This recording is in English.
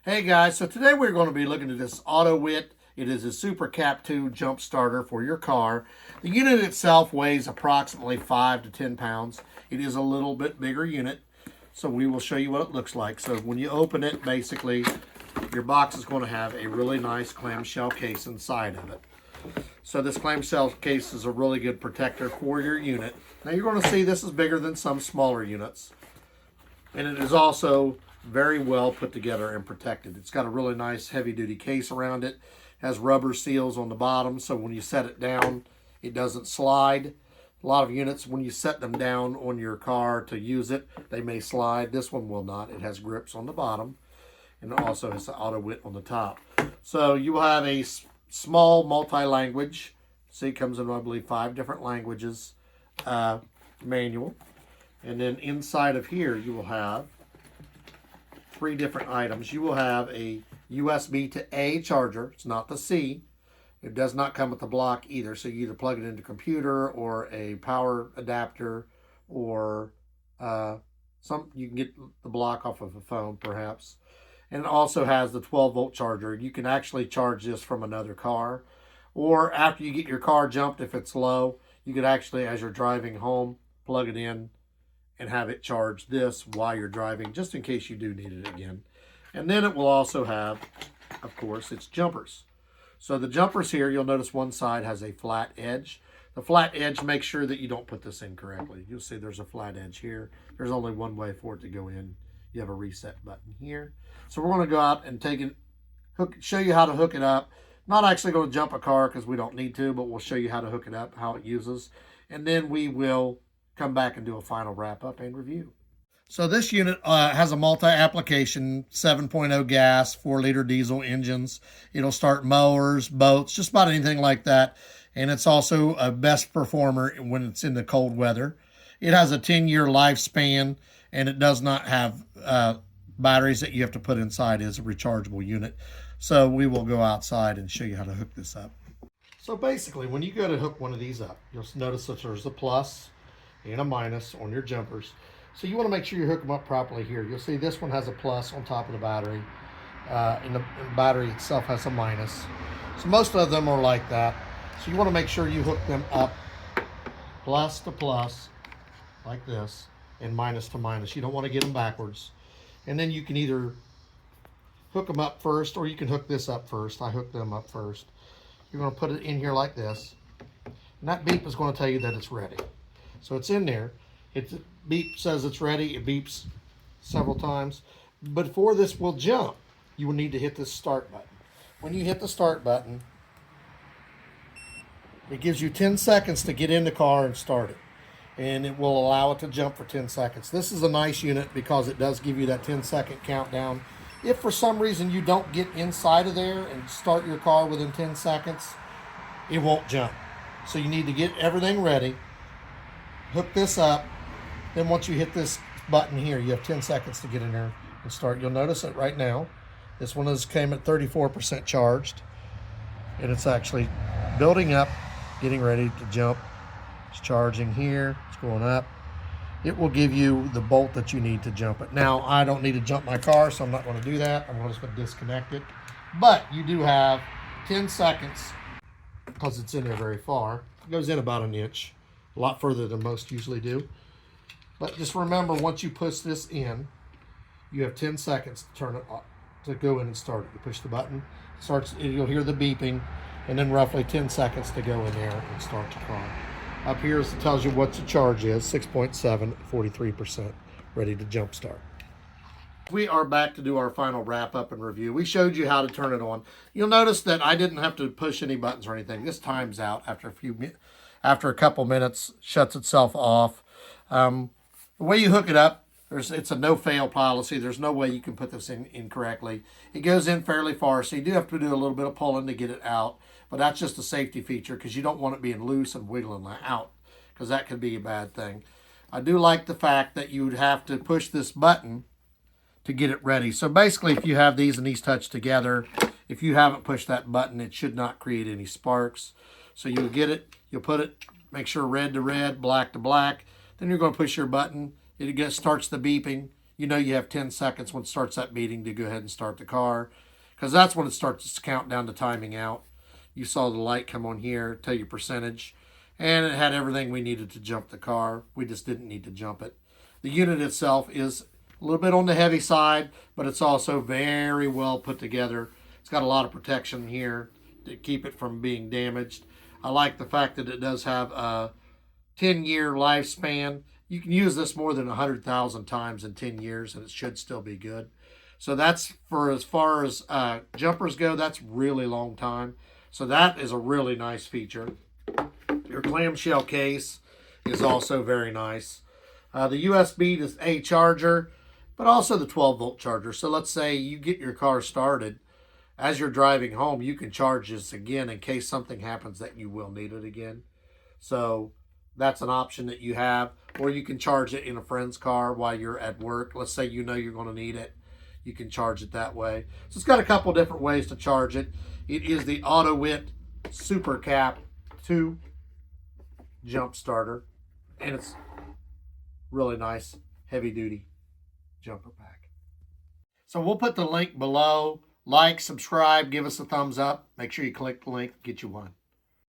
Hey guys, so today we're going to be looking at this Autowit. It is a Super Cap 2 jump starter for your car. The unit itself weighs approximately 5 to 10 pounds. It is a little bit bigger unit, so we will show you what it looks like. So when you open it, basically, your box is going to have a really nice clamshell case inside of it. So this clamshell case is a really good protector for your unit. Now you're going to see this is bigger than some smaller units. And it is also very well put together and protected. It's got a really nice heavy duty case around it. Has rubber seals on the bottom, so when you set it down, it doesn't slide. A lot of units, when you set them down on your car to use it, they may slide. This one will not. It has grips on the bottom, and it also has the Autowit on the top. So you will have a small multi-language. See, it comes in, I believe, 5 different languages manual. And then inside of here, you will have 3 different items. You will have a USB to A charger. It's not the C. It does not come with the block either. So you either plug it into a computer or a power adapter, or you can get the block off of a phone perhaps. And it also has the 12-volt charger. You can actually charge this from another car, or after you get your car jumped, if it's low, you could actually, as you're driving home, plug it in and have it charge this while you're driving, just in case you do need it again. And then it will also have, of course, its jumpers. So the jumpers here, you'll notice one side has a flat edge. The flat edge, make sure that you don't put this in correctly. You'll see there's a flat edge here. There's only one way for it to go in. You have a reset button here. So we're going to go out and show you how to hook it up. Not actually going to jump a car because we don't need to, but we'll show you how to hook it up, how it uses. And then we will come back and do a final wrap up and review. So this unit has a multi-application 7.0 gas, 4-liter diesel engines. It'll start mowers, boats, just about anything like that. And it's also a best performer when it's in the cold weather. It has a 10-year lifespan, and it does not have batteries that you have to put inside as a rechargeable unit. So we will go outside and show you how to hook this up. So basically, when you go to hook one of these up, you'll notice that there's a plus and a minus on your jumpers. So you want to make sure you hook them up properly here. You'll see this one has a plus on top of the battery, and the battery itself has a minus. So most of them are like that. So you want to make sure you hook them up plus to plus like this, and minus to minus. You don't want to get them backwards. And then you can either hook them up first, or you can hook this up first. I hooked them up first. You're going to put it in here like this, and that beep is going to tell you that it's ready. So it's in there. It beep says it's ready. It beeps several times. But before this will jump, you will need to hit this start button. When you hit the start button, it gives you 10 seconds to get in the car and start it. And it will allow it to jump for 10 seconds. This is a nice unit because it does give you that 10-second countdown. If for some reason you don't get inside of there and start your car within 10 seconds, it won't jump. So you need to get everything ready. Hook this up. Then once you hit this button here, you have 10 seconds to get in there and start. You'll notice it right now. This one came at 34% charged, and it's actually building up, getting ready to jump. It's charging here. It's going up. It will give you the bolt that you need to jump it. Now, I don't need to jump my car, so I'm not going to do that. I'm just going to disconnect it. But you do have 10 seconds because it's in there very far. It goes in about an inch. A lot further than most usually do. But just remember, once you push this in, you have 10 seconds to turn it off, to go in and start it. You push the button, you'll hear the beeping, and then roughly 10 seconds to go in there and start your car. Up here it tells you what the charge is, 6.7, 43%, ready to jump start. We are back to do our final wrap up and review. We showed you how to turn it on. You'll notice that I didn't have to push any buttons or anything. This times out after a couple minutes, shuts itself off. The way you hook it up, it's a no-fail policy. There's no way you can put this in incorrectly. It goes in fairly far, so you do have to do a little bit of pulling to get it out. But that's just a safety feature because you don't want it being loose and wiggling out, because that could be a bad thing. I do like the fact that you would have to push this button to get it ready. So basically, if you have these and these touch together, if you haven't pushed that button, it should not create any sparks. So you'll get it, you'll put it, make sure red to red, black to black. Then you're going to push your button. It starts the beeping. you know you have 10 seconds when it starts that beating to go ahead and start the car, because that's when it starts to count down to timing out. You saw the light come on here, tell you percentage, and it had everything we needed to jump the car. We just didn't need to jump it. The unit itself is a little bit on the heavy side, but it's also very well put together. It's got a lot of protection here to keep it from being damaged. I like the fact that it does have a 10-year lifespan. You can use this more than 100,000 times in 10 years and it should still be good. So that's, for as far as jumpers go, that's really long time. So that is a really nice feature. Your clamshell case is also very nice. The USB to A charger, but also the 12-volt charger. So let's say you get your car started. As you're driving home, you can charge this again in case something happens that you will need it again. So that's an option that you have. Or you can charge it in a friend's car while you're at work. Let's say you know you're going to need it. You can charge it that way. So it's got a couple different ways to charge it. It is the Autowit Supercap 2 jump starter. And it's really nice, heavy duty jumper pack. So we'll put the link below. Like, subscribe, give us a thumbs up. Make sure you click the link, get you one.